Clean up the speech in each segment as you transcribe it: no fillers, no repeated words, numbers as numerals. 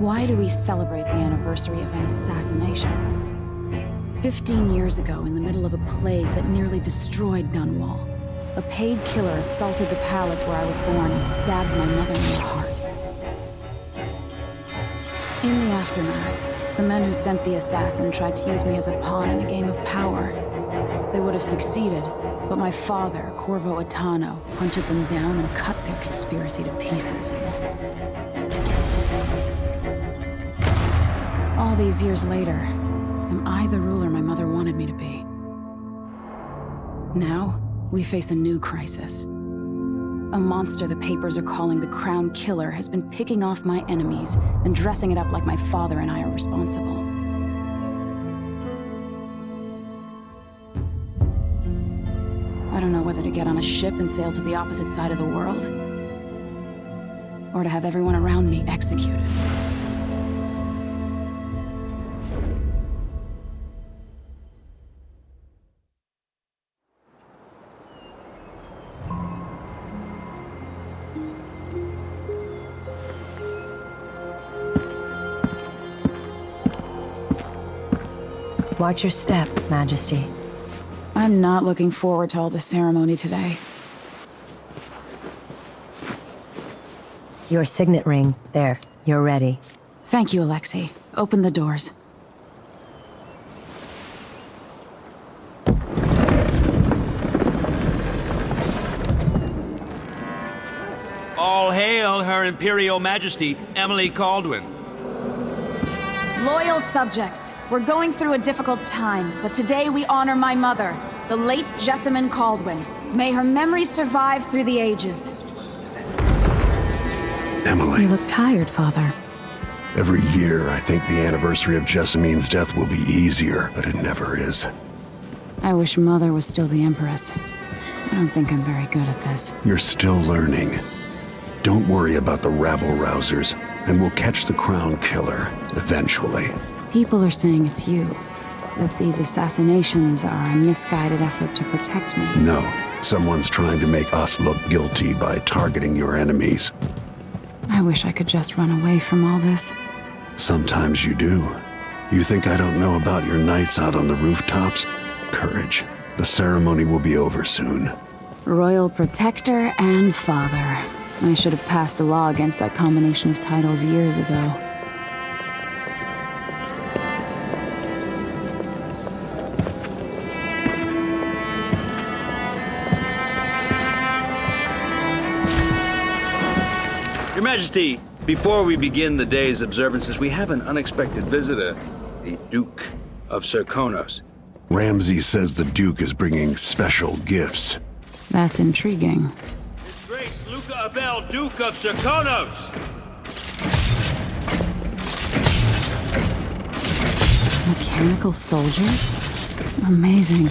Why do we celebrate the anniversary of an assassination? 15 years ago, in the middle of a plague that nearly destroyed Dunwall, a paid killer assaulted the palace where I was born and stabbed my mother in the heart. In the aftermath, the men who sent the assassin tried to use me as a pawn in a game of power. They would have succeeded, but my father, Corvo Attano, hunted them down and cut their conspiracy to pieces. All these years later, am I the ruler my mother wanted me to be? Now, we face a new crisis. A monster the papers are calling the Crown Killer has been picking off my enemies and dressing it up like my father and I are responsible. I don't know whether to get on a ship and sail to the opposite side of the world, or to have everyone around me executed. Watch your step, Majesty. I'm not looking forward to all the ceremony today. Your signet ring. There. You're ready. Thank you, Alexei. Open the doors. All hail Her Imperial Majesty, Emily Caldwin. Loyal subjects, we're going through a difficult time, but today we honor my mother, the late Jessamine Caldwin. May her memory survive through the ages. Emily. You look tired, Father. Every year, I think the anniversary of Jessamine's death will be easier, but it never is. I wish Mother was still the Empress. I don't think I'm very good at this. You're still learning. Don't worry about the rabble-rousers, and we'll catch the Crown Killer, eventually. People are saying it's you. That these assassinations are a misguided effort to protect me. No, someone's trying to make us look guilty by targeting your enemies. I wish I could just run away from all this. Sometimes you do. You think I don't know about your nights out on the rooftops? Courage. The ceremony will be over soon. Royal Protector and Father. I should have passed a law against that combination of titles years ago. Your Majesty, before we begin the day's observances, we have an unexpected visitor, the Duke of Serkonos. Ramsay says the Duke is bringing special gifts. That's intriguing. His Grace Luca Abel, Duke of Serkonos! Mechanical soldiers? Amazing.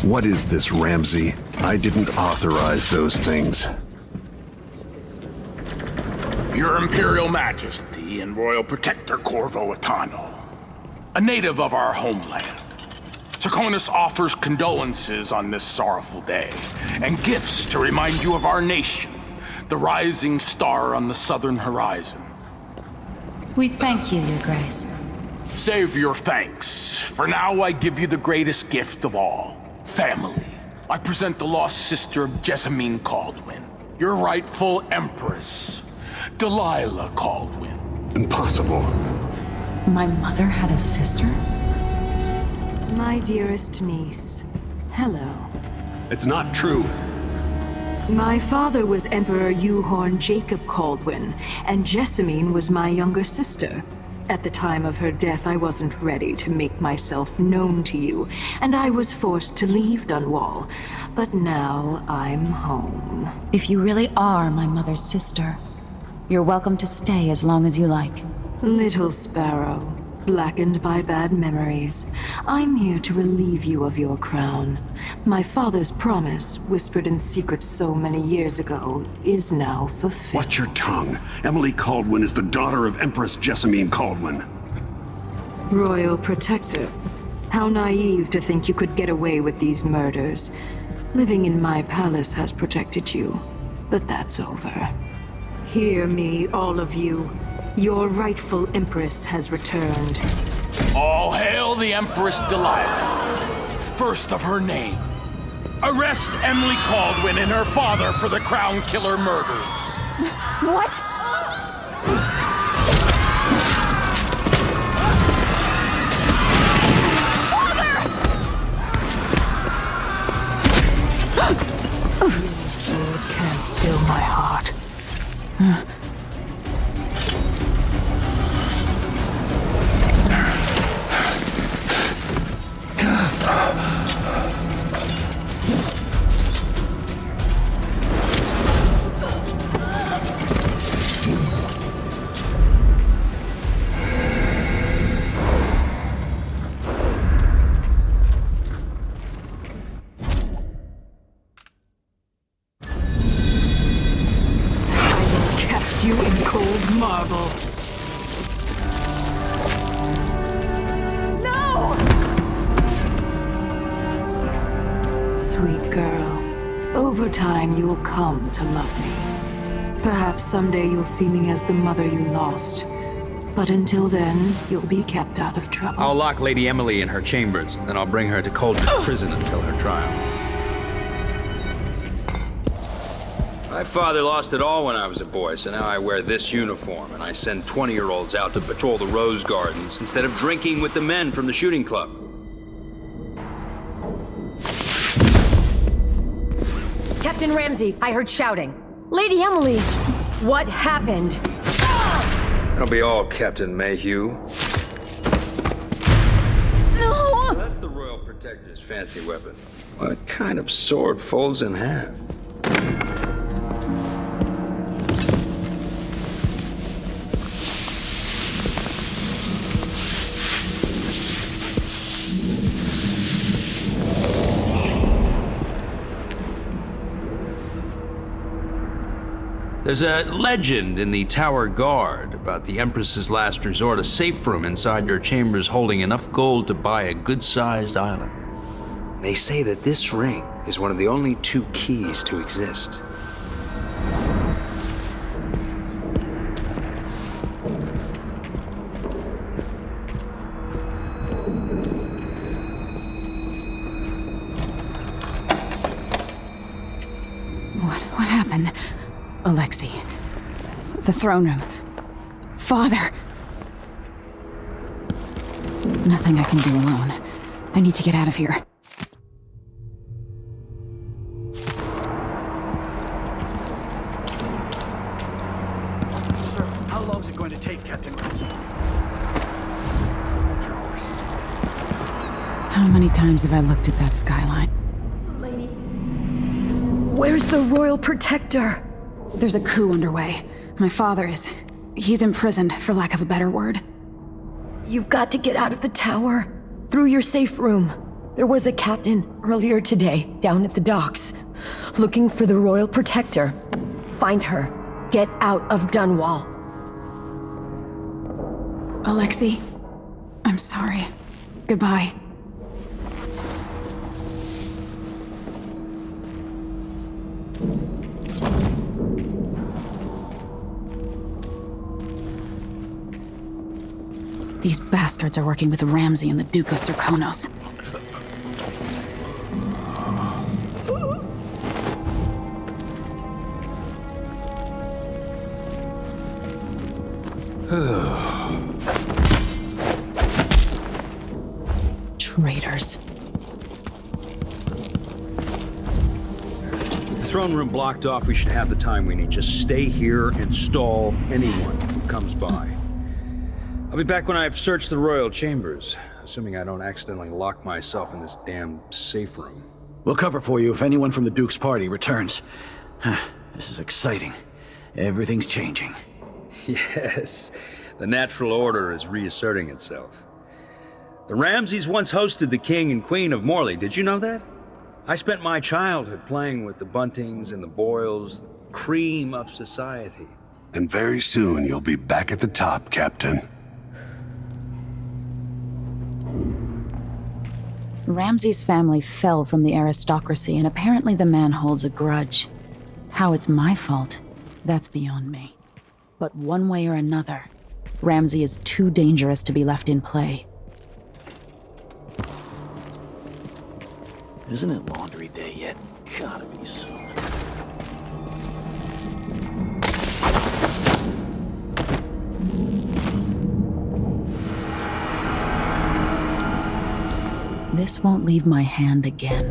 What is this, Ramsay? I didn't authorize those things. Your Imperial Majesty and Royal Protector Corvo Attano, a native of our homeland. Serkonos offers condolences on this sorrowful day, and gifts to remind you of our nation, the rising star on the southern horizon. We thank you, Your Grace. Save your thanks. For now, I give you the greatest gift of all, family. I present the lost sister of Jessamine Caldwin, your rightful Empress, Delilah Caldwin. Impossible. My mother had a sister? My dearest niece, hello. It's not true. My father was Emperor Euhorn Jacob Caldwin, and Jessamine was my younger sister. At the time of her death, I wasn't ready to make myself known to you, and I was forced to leave Dunwall. But now I'm home. If you really are my mother's sister, you're welcome to stay as long as you like. Little sparrow, blackened by bad memories, I'm here to relieve you of your crown. My father's promise, whispered in secret so many years ago, is now fulfilled. Watch your tongue. Emily Caldwin is the daughter of Empress Jessamine Caldwin. Royal Protector, how naive to think you could get away with these murders. Living in my palace has protected you, but that's over. Hear me, all of you. Your rightful Empress has returned. All hail the Empress Delilah, first of her name. Arrest Emily Caldwin and her father for the Crown Killer murder. What? Your sword can't still my heart. You in cold marble. No! Sweet girl, over time you'll come to love me. Perhaps someday you'll see me as the mother you lost. But until then, you'll be kept out of trouble. I'll lock Lady Emily in her chambers, then I'll bring her to Cauldron Prison until her trial. My father lost it all when I was a boy, so now I wear this uniform, and I send 20-year-olds out to patrol the rose gardens instead of drinking with the men from the shooting club. Captain Ramsey, I heard shouting. Lady Emily, what happened? That'll be all, Captain Mayhew. No! That's the Royal Protector's fancy weapon. What kind of sword folds in half? There's a legend in the Tower Guard about the Empress's last resort, a safe room inside your chambers holding enough gold to buy a good-sized island. They say that this ring is one of the only 2 keys to exist. What happened? Alexei. The throne room. Father. Nothing I can do alone. I need to get out of here. How long is it going to take, Captain Ramsey? How many times have I looked at that skyline? Lady, where's the Royal Protector? There's a coup underway. My father is... he's imprisoned, for lack of a better word. You've got to get out of the tower. Through your safe room. There was a captain earlier today, down at the docks, looking for the Royal Protector. Find her. Get out of Dunwall. Alexei, I'm sorry. Goodbye. These bastards are working with Ramsey and the Duke of Serkonos. Traitors. The throne room blocked off, we should have the time we need. Just stay here and stall anyone who comes by. I'll be back when I've searched the royal chambers, assuming I don't accidentally lock myself in this damn safe room. We'll cover for you if anyone from the Duke's party returns. This is exciting. Everything's changing. Yes, the natural order is reasserting itself. The Ramseys once hosted the King and Queen of Morley, did you know that? I spent my childhood playing with the Buntings and the Boyles, the cream of society. And very soon you'll be back at the top, Captain. Ramsey's family fell from the aristocracy, and apparently the man holds a grudge. How it's my fault, that's beyond me. But one way or another, Ramsey is too dangerous to be left in play. Isn't it laundry day yet? Gotta be soon. This won't leave my hand again.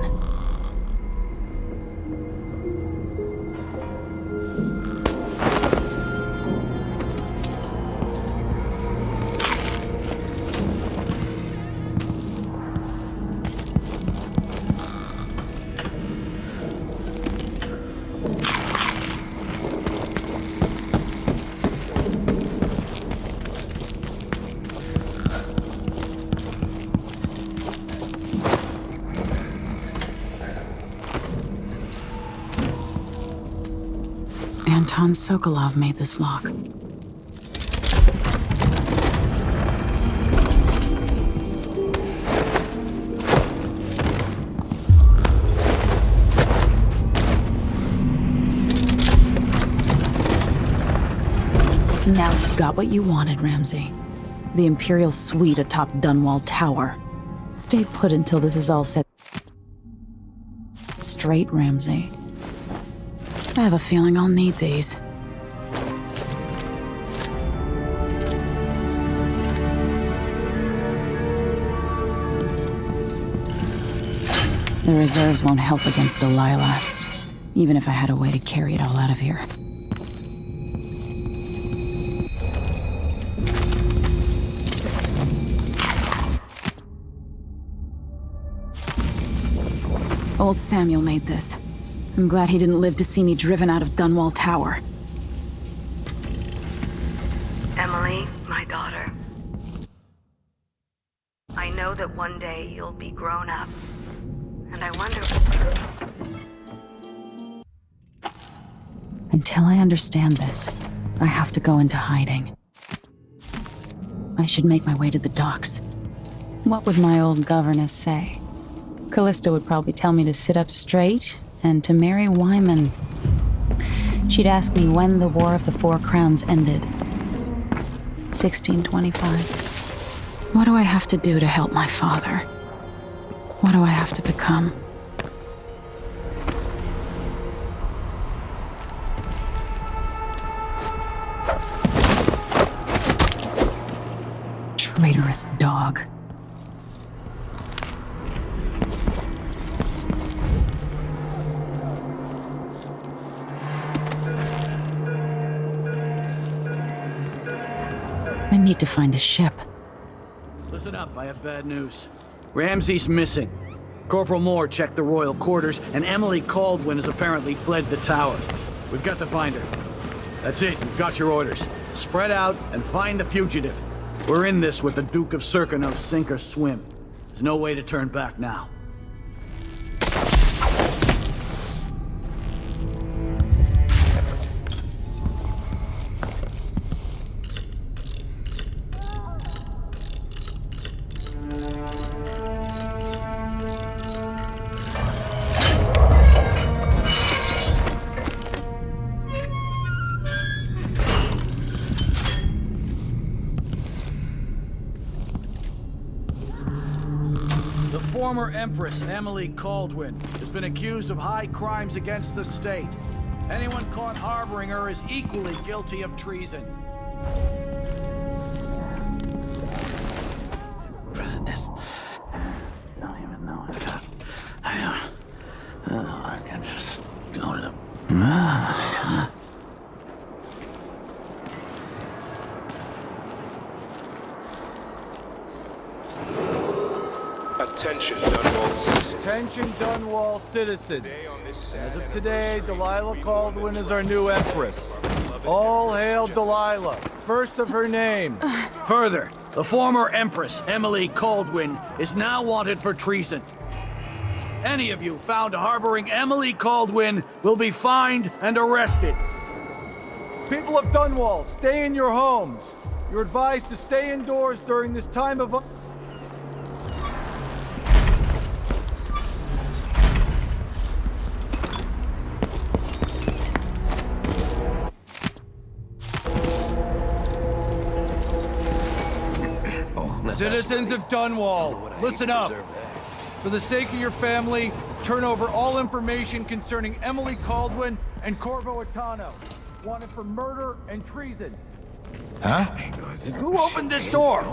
Anton Sokolov made this lock. Now you've got what you wanted, Ramsey. The Imperial suite atop Dunwall Tower. Stay put until this is all set straight, Ramsey. I have a feeling I'll need these. The reserves won't help against Delilah, even if I had a way to carry it all out of here. Old Samuel made this. I'm glad he didn't live to see me driven out of Dunwall Tower. Emily, my daughter. I know that one day you'll be grown up. And I wonder... Until I understand this, I have to go into hiding. I should make my way to the docks. What would my old governess say? Callista would probably tell me to sit up straight and to marry Wyman. She'd ask me when the War of the Four Crowns ended. 1625. What do I have to do to help my father? What do I have to become? Traitorous dog. I need to find a ship. Listen up, I have bad news. Ramsey's missing. Corporal Moore checked the royal quarters, and Emily Caldwin has apparently fled the tower. We've got to find her. That's it, you've got your orders. Spread out and find the fugitive. We're in this with the Duke of Circano, sink or swim. There's no way to turn back now. Former Empress Emily Caldwin has been accused of high crimes against the state. Anyone caught harboring her is equally guilty of treason. Don't even know I got. I can just go to the. Attention, Dunwall citizens. Attention, Dunwall citizens. As of today, Delilah Caldwin is our new Empress. All hail Delilah, first of her name. Further, the former Empress Emily Caldwin is now wanted for treason. Any of you found harboring Emily Caldwin will be fined and arrested. People of Dunwall, stay in your homes. You're advised to stay indoors during this time of... Citizens of Dunwall, listen up. For the sake of your family, turn over all information concerning Emily Caldwin and Corvo Atano, wanted for murder and treason. Huh? Who opened this door?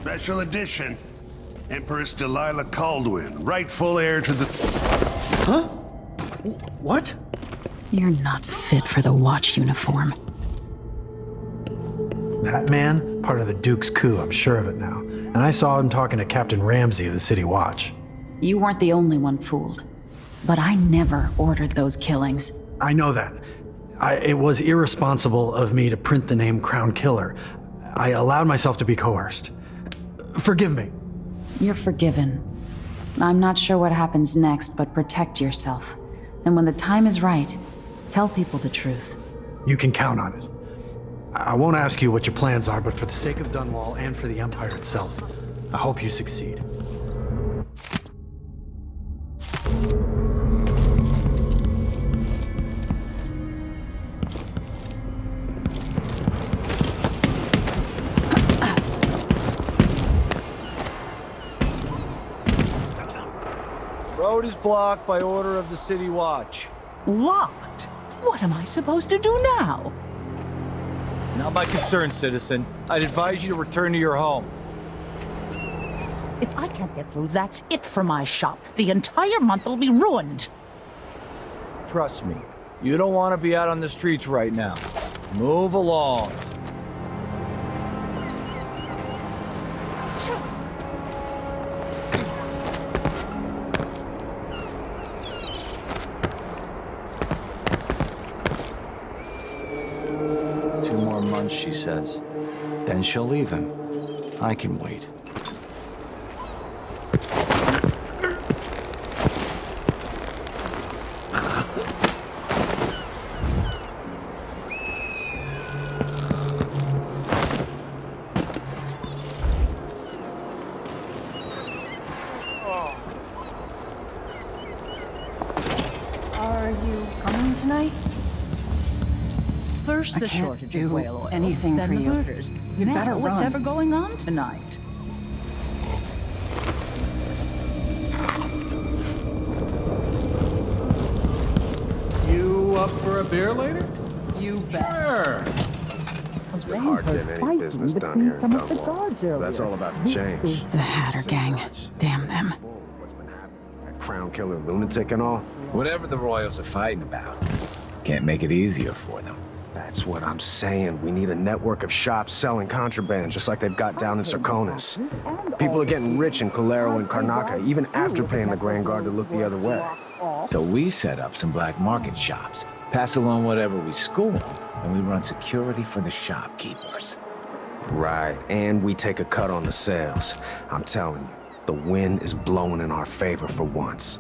Special edition. Empress Delilah Caldwin, rightful heir to the... Huh? What? You're not fit for the watch uniform. That man, part of the Duke's coup, I'm sure of it now. And I saw him talking to Captain Ramsey of the City Watch. You weren't the only one fooled. But I never ordered those killings. I know that. It was irresponsible of me to print the name Crown Killer. I allowed myself to be coerced. Forgive me. You're forgiven. I'm not sure what happens next, but protect yourself. And when the time is right, tell people the truth. You can count on it. I won't ask you what your plans are, but for the sake of Dunwall and for the Empire itself, I hope you succeed. Road is blocked by order of the City Watch. Locked? What am I supposed to do now? Not my concern, citizen. I'd advise you to return to your home. If I can't get through, that's it for my shop. The entire month will be ruined. Trust me, you don't want to be out on the streets right now. Move along. She says. Then she'll leave him. I can wait. Are you coming tonight? First, the I can't shortage do of whale oil, anything then for the you. murders. You'd Now, better what's run. ever going on tonight? You up for a beer later? You bet. Sure. It's been hard getting any business done here in Dunwall. That's all about to change. The Hatter Gang. Damn them. What's been happening? That Crown Killer lunatic and all? Whatever the Royals are fighting about, can't make it easier for them. That's what I'm saying. We need a network of shops selling contraband, just like they've got down in Serconis. People are getting rich in Colero and Karnaca, even after paying the Grand Guard to look the other way. So we set up some black market shops, pass along whatever we score, and we run security for the shopkeepers. Right, and we take a cut on the sales. I'm telling you, the wind is blowing in our favor for once.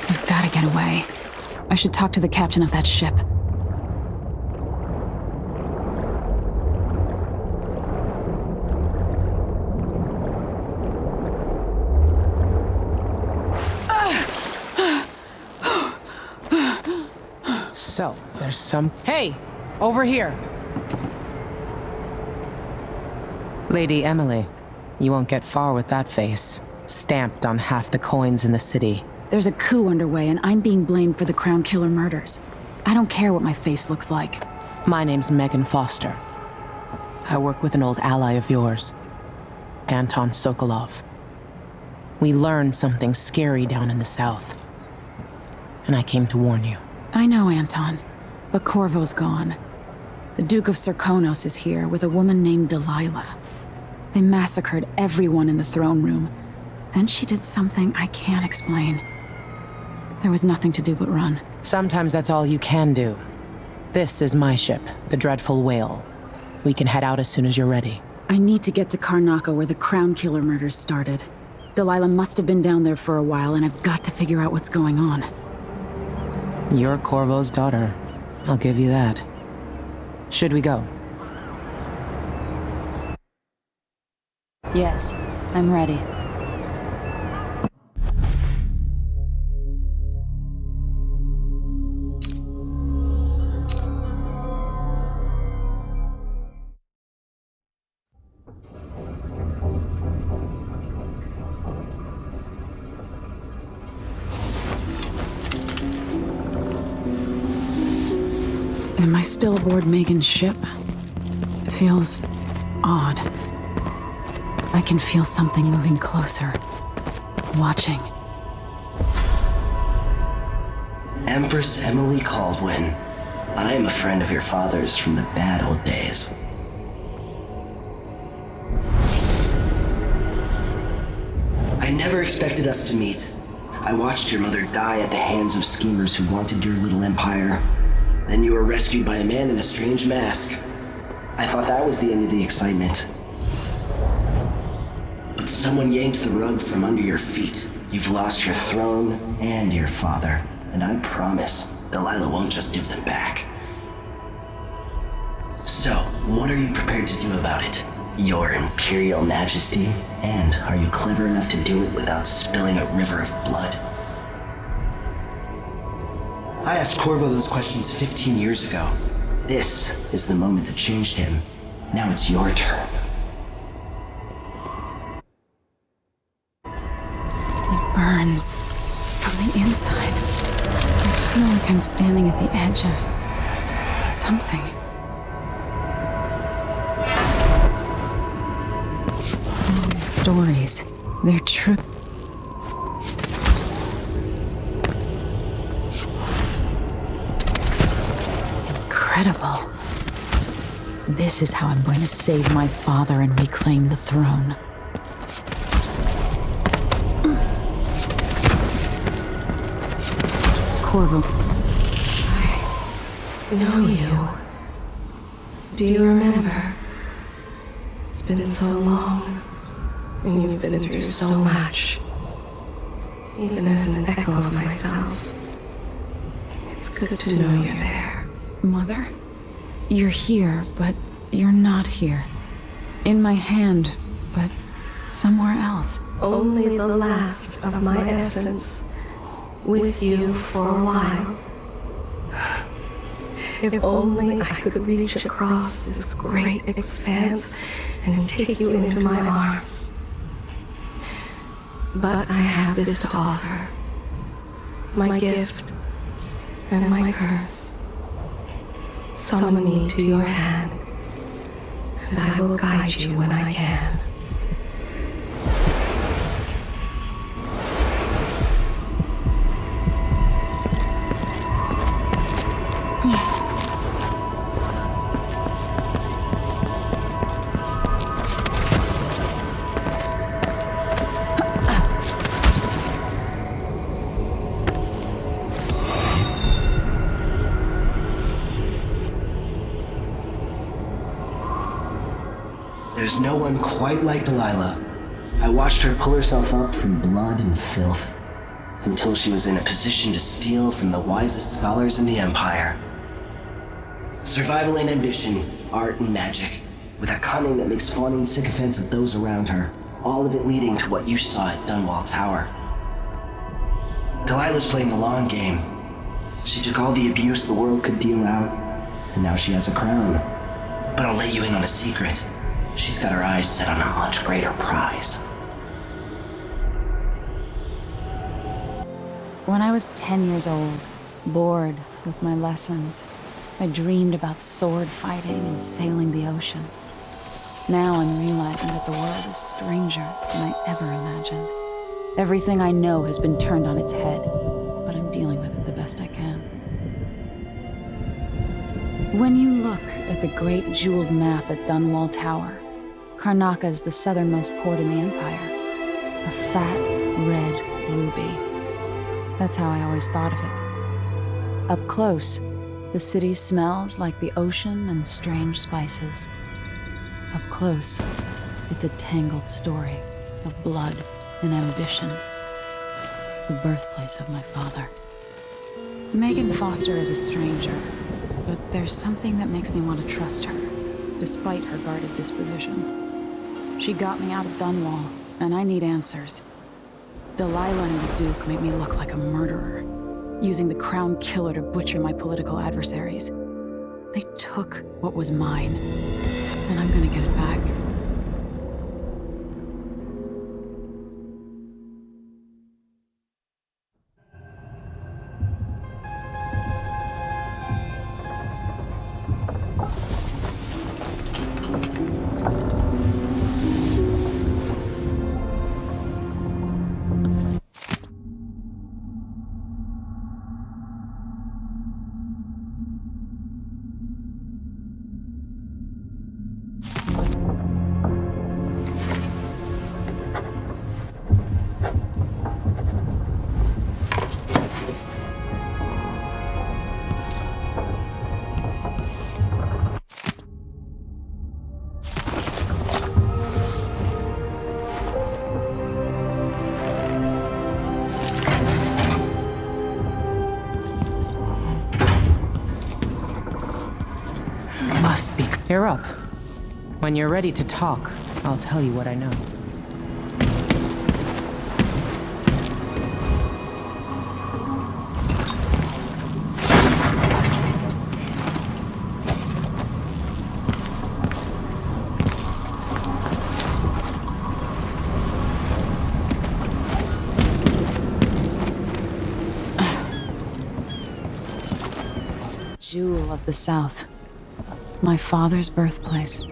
We've got to get away. I should talk to the captain of that ship. So, there's some... Hey! Over here! Lady Emily, you won't get far with that face. Stamped on half the coins in the city. There's a coup underway, and I'm being blamed for the Crown Killer murders. I don't care what my face looks like. My name's Megan Foster. I work with an old ally of yours, Anton Sokolov. We learned something scary down in the south, and I came to warn you. I know, Anton, but Corvo's gone. The Duke of Serconos is here with a woman named Delilah. They massacred everyone in the throne room. Then she did something I can't explain. There was nothing to do but run. Sometimes that's all you can do. This is my ship, the Dreadful Whale. We can head out as soon as you're ready. I need to get to Karnaca where the Crown Killer murders started. Delilah must have been down there for a while, and I've got to figure out what's going on. You're Corvo's daughter. I'll give you that. Should we go? Yes, I'm ready. Am I still aboard Megan's ship? It feels odd. I can feel something moving closer. Watching. Empress Emily Caldwin. I am a friend of your father's from the bad old days. I never expected us to meet. I watched your mother die at the hands of schemers who wanted your little empire. Then you were rescued by a man in a strange mask. I thought that was the end of the excitement. But someone yanked the rug from under your feet. You've lost your throne and your father. And I promise, Delilah won't just give them back. So, what are you prepared to do about it? Your Imperial Majesty? And are you clever enough to do it without spilling a river of blood? I asked Corvo those questions 15 years ago. This is the moment that changed him. Now it's your turn. It burns from the inside. I feel like I'm standing at the edge of something. All these stories, they're true. Incredible. This is how I'm going to save my father and reclaim the throne. Corvo. I know you. Do you remember? It's been so long, and you've been through so much. Even as an echo of myself, it's good to know you're there. Mother? You're here, but you're not here. In my hand, but somewhere else. Only the last of my essence, with you for a while. If only I could reach across this great expanse and take you into my arms. But I have this to offer. My gift and my curse. Summon me to your hand, and I will guide you when I can. There's no one quite like Delilah. I watched her pull herself up from blood and filth, until she was in a position to steal from the wisest scholars in the Empire. Survival and ambition, art and magic, with a cunning that makes fawning sycophants of those around her, all of it leading to what you saw at Dunwall Tower. Delilah's playing the long game. She took all the abuse the world could deal out, and now she has a crown. But I'll let you in on a secret. She's got her eyes set on a much greater prize. When I was 10 years old, bored with my lessons, I dreamed about sword fighting and sailing the ocean. Now I'm realizing that the world is stranger than I ever imagined. Everything I know has been turned on its head, but I'm dealing with it the best I can. When you look at the great jeweled map at Dunwall Tower, Karnaca is the southernmost port in the Empire. A fat, red ruby. That's how I always thought of it. Up close, the city smells like the ocean and strange spices. Up close, it's a tangled story of blood and ambition. The birthplace of my father. Megan Foster is a stranger, but there's something that makes me want to trust her, despite her guarded disposition. She got me out of Dunwall, and I need answers. Delilah and the Duke made me look like a murderer, using the Crown Killer to butcher my political adversaries. They took what was mine, and I'm gonna get it back. You're up. When you're ready to talk, I'll tell you what I know. Jewel of the South. My father's birthplace.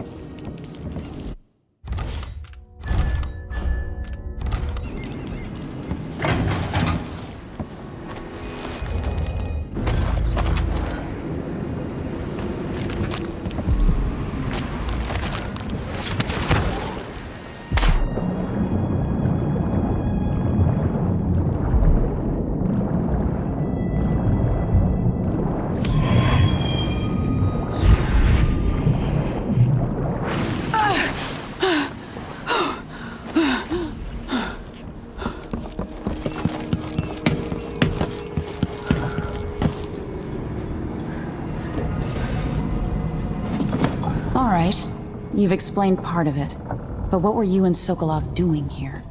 All right, you've explained part of it. But what were you and Sokolov doing here?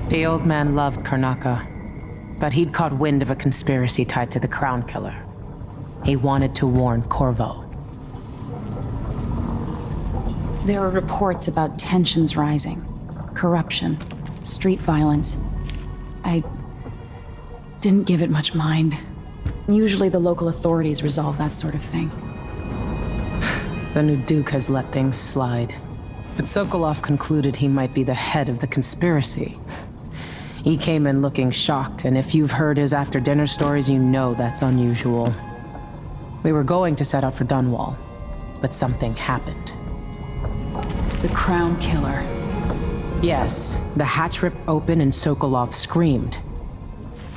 The old man loved Karnaca, but he'd caught wind of a conspiracy tied to the Crown Killer. He wanted to warn Corvo. There were reports about tensions rising, corruption, street violence. I didn't give it much mind. Usually the local authorities resolve that sort of thing. The new Duke has let things slide. But Sokolov concluded he might be the head of the conspiracy. He came in looking shocked, and if you've heard his after-dinner stories, you know that's unusual. We were going to set out for Dunwall, but something happened. The Crown Killer. Yes, the hatch ripped open and Sokolov screamed.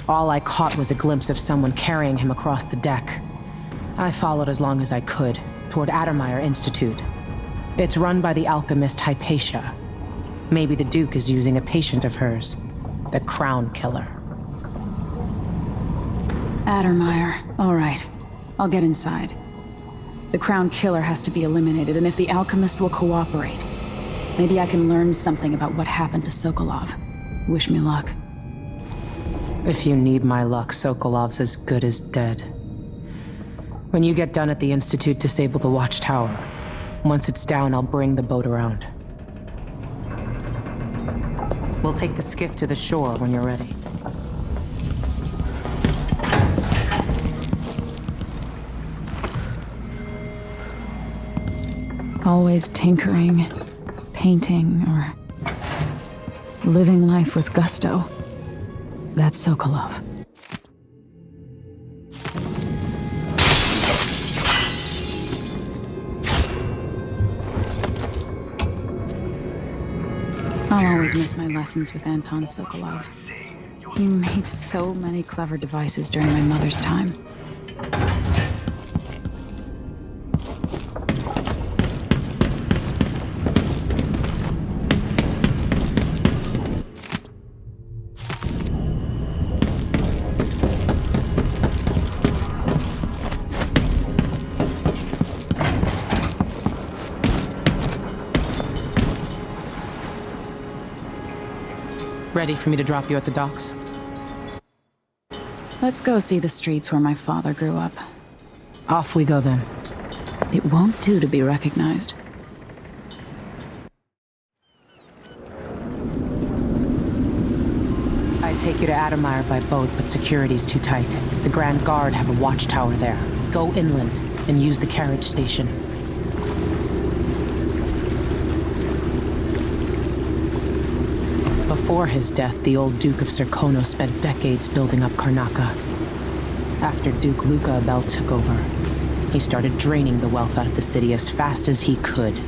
All I caught was a glimpse of someone carrying him across the deck. I followed as long as I could, toward Addermeyer Institute. It's run by the alchemist Hypatia. Maybe the Duke is using a patient of hers, the Crown Killer. Addermeyer. All right. I'll get inside. The Crown Killer has to be eliminated, and if the alchemist will cooperate, maybe I can learn something about what happened to Sokolov. Wish me luck. If you need my luck, Sokolov's as good as dead. When you get done at the Institute, disable the watchtower. Once it's down, I'll bring the boat around. We'll take the skiff to the shore when you're ready. Always tinkering, painting, or living life with gusto. That's Sokolov. I'll always miss my lessons with Anton Sokolov. He made so many clever devices during my mother's time. Ready for me to drop you at the docks? Let's go see the streets where my father grew up. Off we go then. It won't do to be recognized. I'd take you to Adamire by boat, but security's too tight. The Grand Guard have a watchtower there. Go inland and use the carriage station. Before his death, the old Duke of Serkonos spent decades building up Karnaca. After Duke Luca Abel took over, he started draining the wealth out of the city as fast as he could.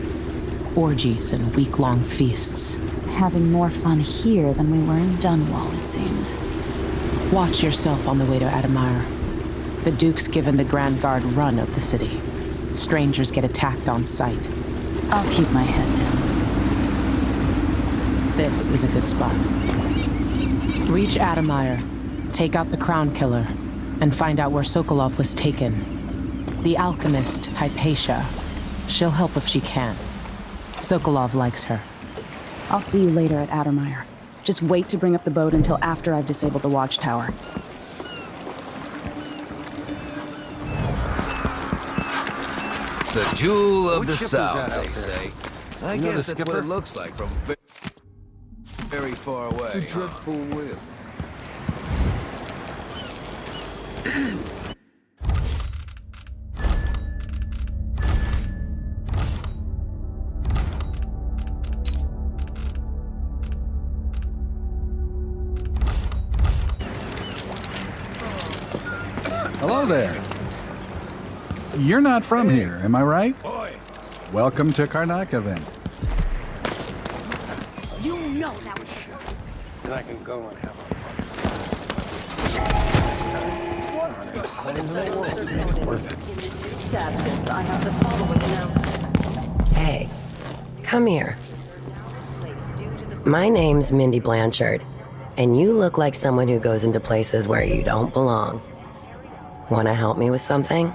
Orgies and week-long feasts. Having more fun here than we were in Dunwall, it seems. Watch yourself on the way to Adamire. The Duke's given the Grand Guard run of the city. Strangers get attacked on sight. I'll keep my head down. This is a good spot. Reach Adamire, take out the Crown Killer, and find out where Sokolov was taken. The alchemist, Hypatia. She'll help if she can. Sokolov likes her. I'll see you later at Adamire. Just wait to bring up the boat until after I've disabled the watchtower. The jewel of the South, they say. I guess that's what it looks like from very far away. The dreadful wind. Hello there. You're not from here, am I right? Welcome to Karnaca, then. You know that was and I can go and have Worth it. Hey, come here. My name's Mindy Blanchard, and you look like someone who goes into places where you don't belong. Wanna help me with something?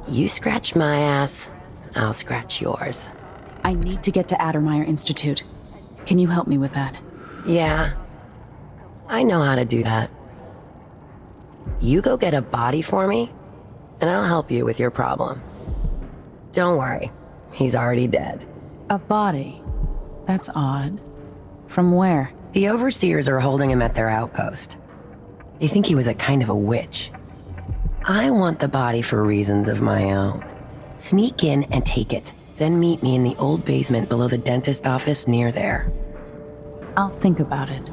You scratch my ass, I'll scratch yours. I need to get to Addermeyer Institute. Can you help me with that? Yeah, I know how to do that. You go get a body for me, and I'll help you with your problem. Don't worry, he's already dead. A body? That's odd. From where? The overseers are holding him at their outpost. They think he was a kind of a witch. I want the body for reasons of my own. Sneak in and take it, then meet me in the old basement below the dentist office near there. I'll think about it.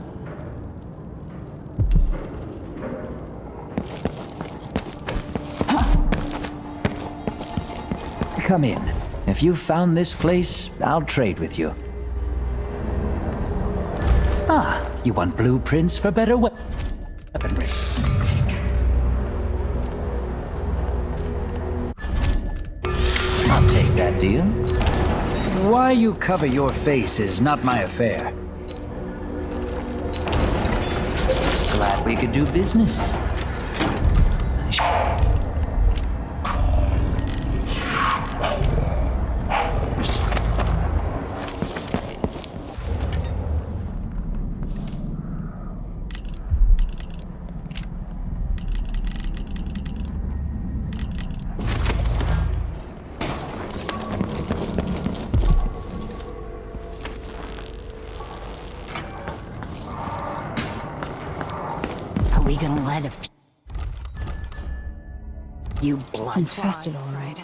Come in. If you've found this place, I'll trade with you. Ah, you want blueprints for better weaponry. I'll take that deal. Why you cover your face is not my affair. Glad we could do business. We gonna let you blood. It's infested, all right.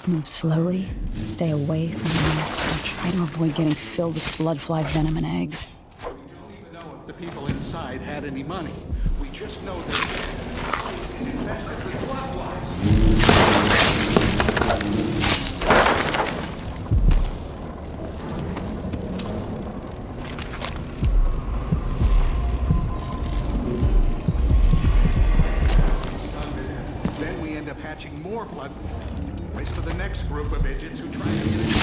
Move slowly, stay away from the mess, and try to avoid getting filled with bloodfly venom and eggs. We don't even know if the people inside had any money. We just know that it's infested with bloodflies. catching more blood. Place for the next group of idiots who try to get it.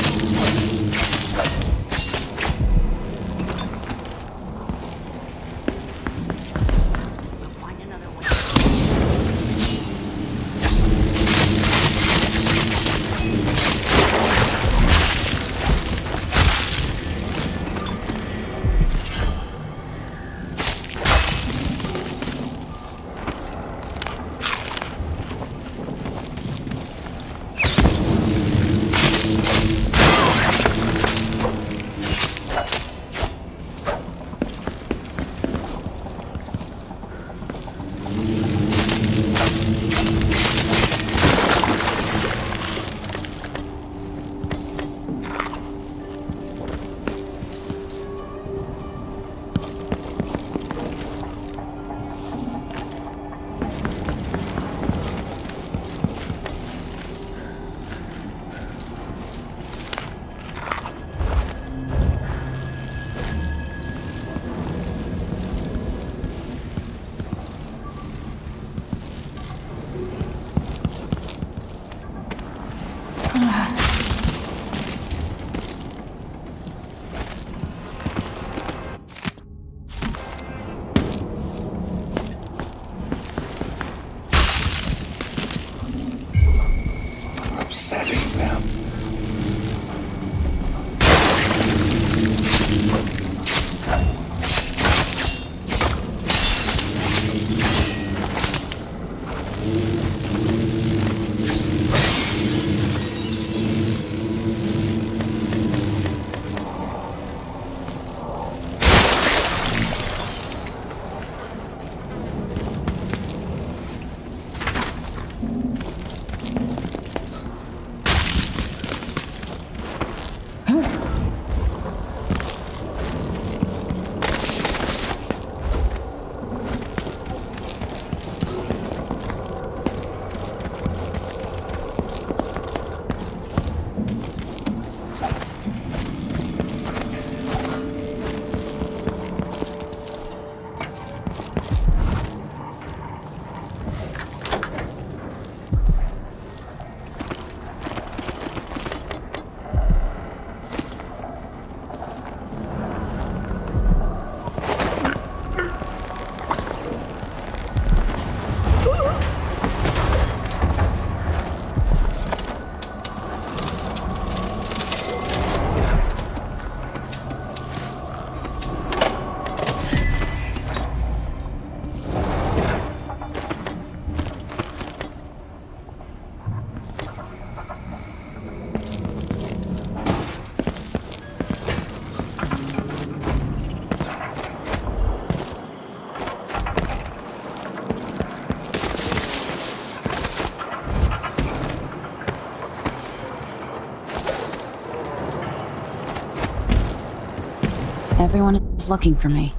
Everyone is looking for me.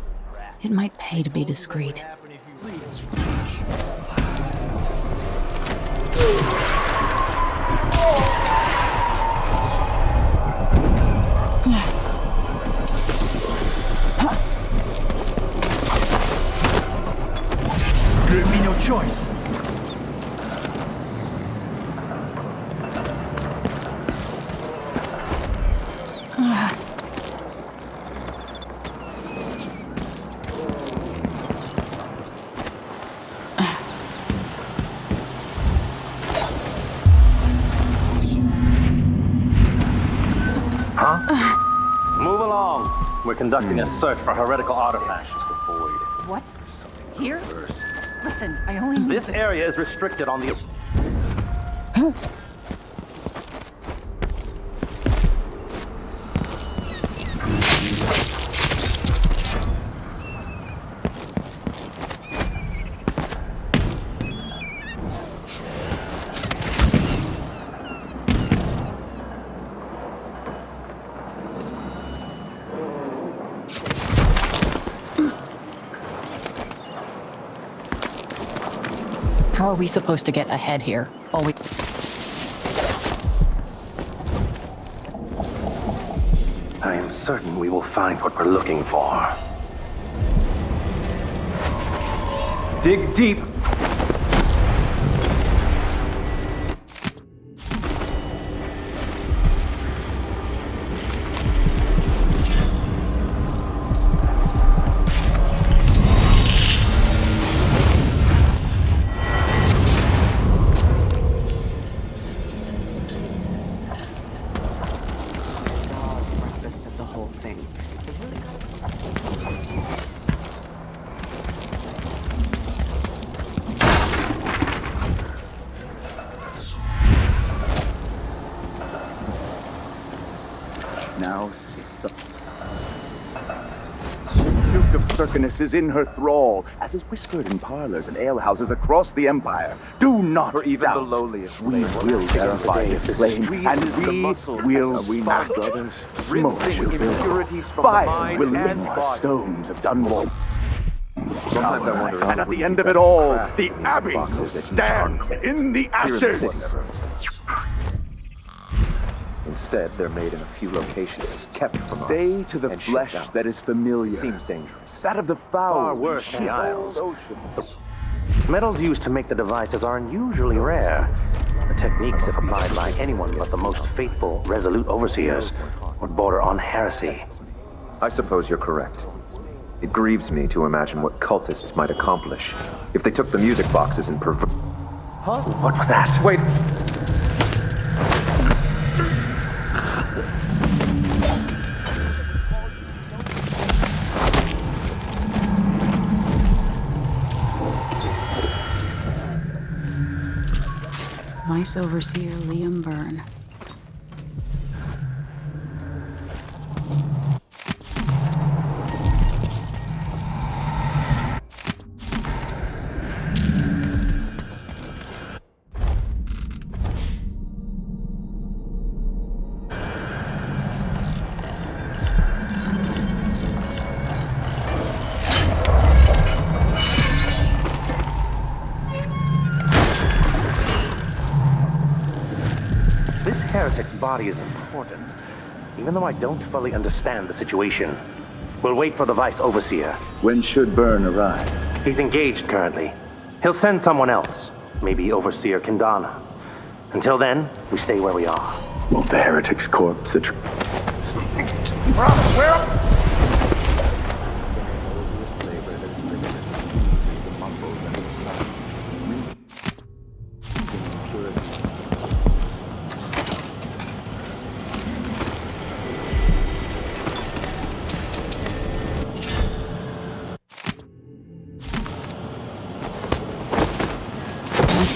It might pay to be discreet. Give me no choice. Move along. We're conducting a search for heretical artifacts. What? Here? Listen, I only need This area is restricted on the... How are we supposed to get ahead here? I am certain we will find what we're looking for. Dig deep. now sits Duke of Circinus is in her thrall, as is whispered in parlors and alehouses across the Empire. Do not for even doubt. The lowliest we will verify this claim, and we will not, brothers, smoke impurities from fires will lit the stones of Dunwall. Sometimes I wonder, and at the end of it all, the Abbey will stand in the ashes. Instead, they're made in a few locations, kept from us. Stay to the flesh that is familiar. Seems dangerous. That of the foul. Far worse, the Isles. Metals used to make the devices are unusually rare. The techniques, if applied by anyone but the most faithful, resolute overseers, would border on heresy. I suppose you're correct. It grieves me to imagine what cultists might accomplish if they took the music boxes and Huh? What was that? Wait! Vice Overseer Liam Byrne. Heretic's body is important, even though I don't fully understand the situation. We'll wait for the Vice Overseer. When should Byrne arrive? He's engaged currently. He'll send someone else, maybe Overseer Kendana. Until then, we stay where we are. Won't the heretic's corpse We're up!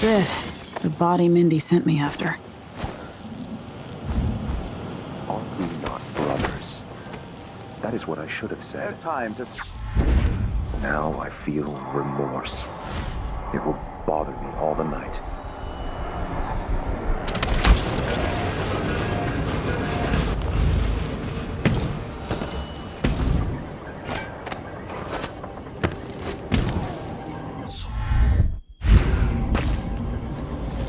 That's it. The body Mindy sent me after. Are we not brothers? That is what I should have said. Time to... Now I feel remorse. It will bother me all the night.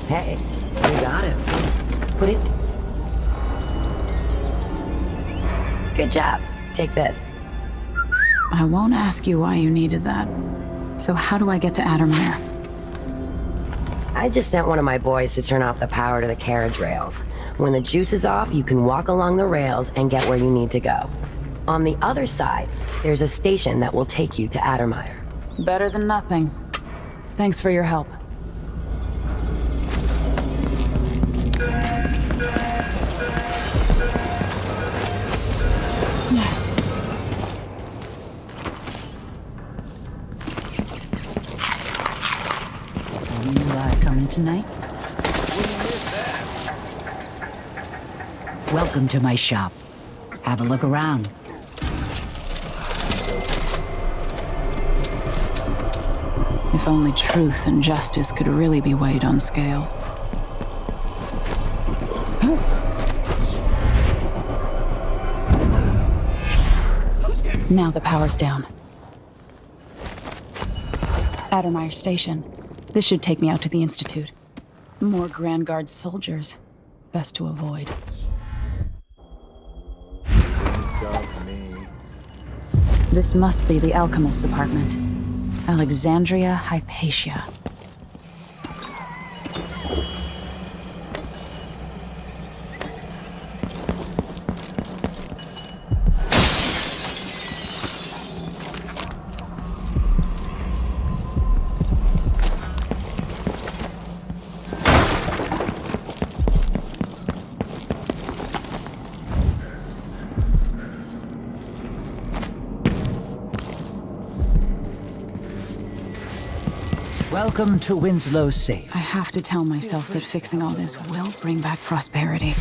Hey, you got him. Put it... Good job. Take this. I won't ask you why you needed that. So how do I get to Addermire? I just sent one of my boys to turn off the power to the carriage rails. When the juice is off, you can walk along the rails and get where you need to go. On the other side, there's a station that will take you to Addermire. Better than nothing. Thanks for your help. Coming tonight? Welcome to my shop. Have a look around. If only truth and justice could really be weighed on scales. Now the power's down. Addermire Station. This should take me out to the Institute. More Grand Guard soldiers. Best to avoid. This must be the alchemist's apartment. Alexandria Hypatia. Welcome to Winslow's safe. I have to tell myself that fixing all this will bring back prosperity.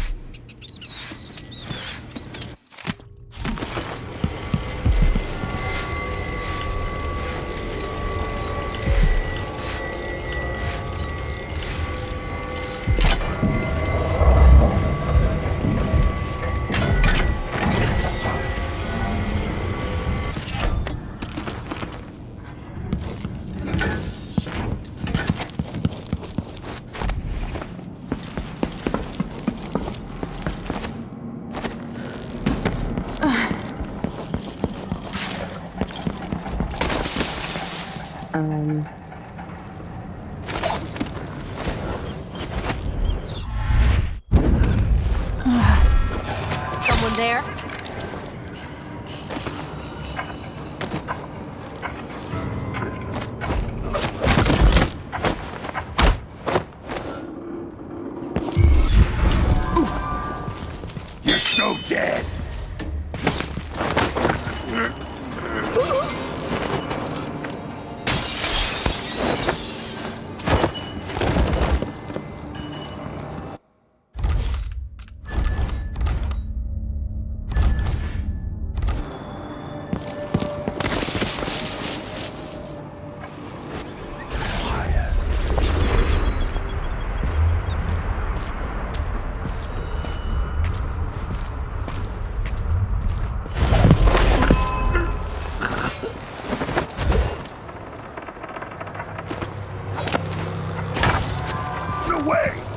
Someone there? You're so dead! No way!